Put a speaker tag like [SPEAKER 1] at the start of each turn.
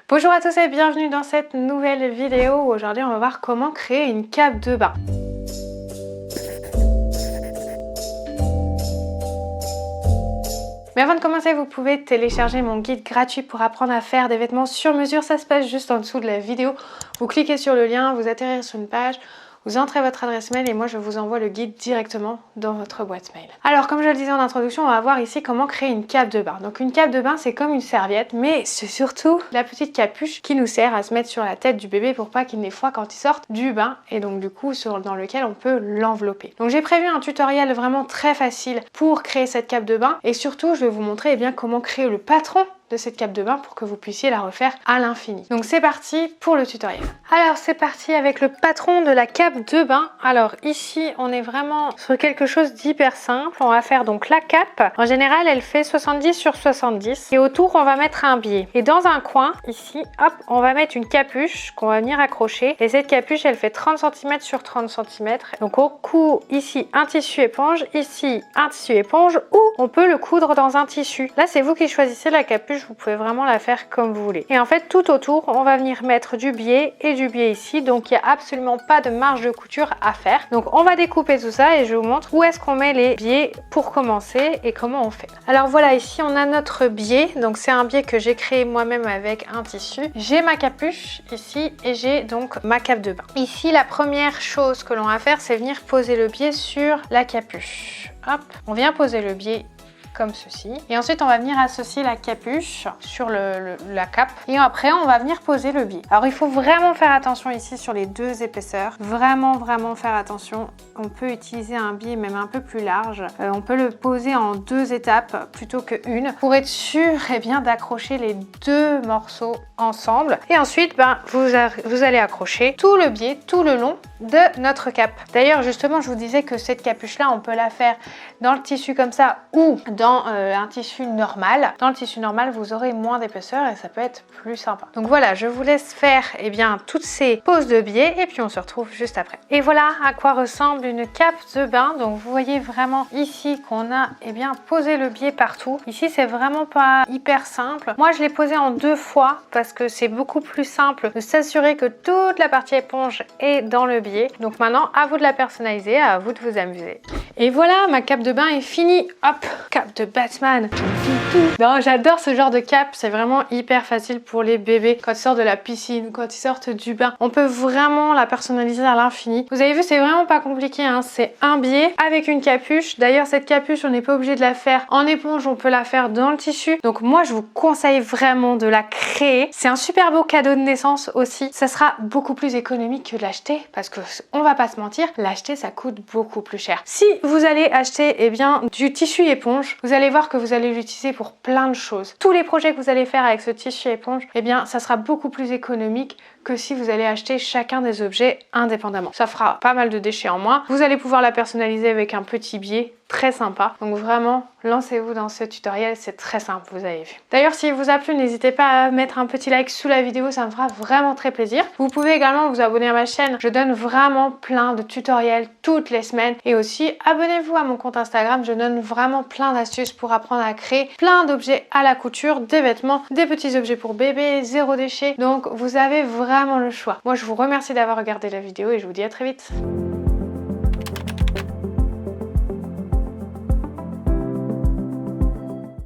[SPEAKER 1] Bonjour à tous et bienvenue dans cette nouvelle vidéo. Aujourd'hui on va voir comment créer une cape de bain. Mais avant de commencer, vous pouvez télécharger mon guide gratuit pour apprendre à faire des vêtements sur mesure. Ça se passe juste en dessous de la vidéo. Vous cliquez sur le lien, vous atterrirez sur une page, vous entrez votre adresse mail et moi je vous envoie le guide directement dans votre boîte mail. Alors comme je le disais en introduction, on va voir ici comment créer une cape de bain. Donc une cape de bain c'est comme une serviette, mais c'est surtout la petite capuche qui nous sert à se mettre sur la tête du bébé pour pas qu'il n'ait froid quand il sort du bain et donc du coup dans lequel on peut l'envelopper. Donc j'ai prévu un tutoriel vraiment très facile pour créer cette cape de bain et surtout je vais vous montrer comment créer le patron de cette cape de bain pour que vous puissiez la refaire à l'infini. Donc c'est parti pour le tutoriel. Alors c'est parti avec le patron de la cape de bain. Alors ici on est vraiment sur quelque chose d'hyper simple. On va faire donc la cape. En général elle fait 70 sur 70 et autour on va mettre un biais. Et dans un coin ici, hop, on va mettre une capuche qu'on va venir accrocher et cette capuche elle fait 30 cm sur 30 cm. Donc au cou ici un tissu éponge, ici un tissu éponge ou on peut le coudre dans un tissu. Là c'est vous qui choisissez la capuche. Vous pouvez vraiment la faire comme vous voulez. Et en fait, tout autour, on va venir mettre du biais et du biais ici. Donc, il n'y a absolument pas de marge de couture à faire. Donc, on va découper tout ça et je vous montre où est-ce qu'on met les biais pour commencer et comment on fait. Alors, voilà, ici, on a notre biais. Donc, c'est un biais que j'ai créé moi-même avec un tissu. J'ai ma capuche ici et j'ai donc ma cape de bain. Ici, la première chose que l'on va faire, c'est venir poser le biais sur la capuche. Hop, on vient poser le biais comme ceci. Et ensuite, on va venir associer la capuche sur la cape. Et après, on va venir poser le biais. Alors, il faut vraiment faire attention ici sur les deux épaisseurs. Vraiment faire attention. On peut utiliser un biais même un peu plus large. On peut le poser en deux étapes plutôt qu'une pour être sûr d'accrocher les deux morceaux ensemble. Et ensuite, vous allez accrocher tout le biais tout le long de notre cape. D'ailleurs, justement, je vous disais que cette capuche-là, on peut la faire dans le tissu comme ça ou dans un tissu normal. Dans le tissu normal, vous aurez moins d'épaisseur et ça peut être plus sympa. Donc voilà, je vous laisse faire toutes ces poses de biais et puis on se retrouve juste après. Et voilà à quoi ressemble une cape de bain. Donc vous voyez vraiment ici qu'on a posé le biais partout. Ici, c'est vraiment pas hyper simple. Moi, je l'ai posé en deux fois parce que c'est beaucoup plus simple de s'assurer que toute la partie éponge est dans le biais. Donc maintenant, à vous de la personnaliser, à vous de vous amuser. Et voilà, ma cape de bain est finie. Hop, cape de Batman. Non, j'adore ce genre de cape, c'est vraiment hyper facile pour les bébés quand ils sortent de la piscine, quand ils sortent du bain. On peut vraiment la personnaliser à l'infini. Vous avez vu, c'est vraiment pas compliqué, hein. C'est un biais avec une capuche. D'ailleurs, cette capuche, on n'est pas obligé de la faire en éponge, on peut la faire dans le tissu. Donc moi, je vous conseille vraiment de la créer. C'est un super beau cadeau de naissance aussi. Ça sera beaucoup plus économique que de l'acheter parce que on va pas se mentir, l'acheter ça coûte beaucoup plus cher. Si vous allez acheter du tissu éponge, vous allez voir que vous allez l'utiliser pour plein de choses. Tous les projets que vous allez faire avec ce tissu éponge, ça sera beaucoup plus économique que si vous allez acheter chacun des objets indépendamment. Ça fera pas mal de déchets en moins. Vous allez pouvoir la personnaliser avec un petit biais très sympa. Donc vraiment, lancez-vous dans ce tutoriel, c'est très simple, vous avez vu. D'ailleurs, s'il vous a plu, n'hésitez pas à mettre un petit like sous la vidéo, ça me fera vraiment très plaisir. Vous pouvez également vous abonner à ma chaîne, je donne vraiment plein de tutoriels toutes les semaines. Et aussi, abonnez-vous à mon compte Instagram, je donne vraiment plein d'astuces pour apprendre à créer plein d'objets à la couture, des vêtements, des petits objets pour bébé, zéro déchet. Donc vous avez vraiment le choix. Moi, je vous remercie d'avoir regardé la vidéo et je vous dis à très vite.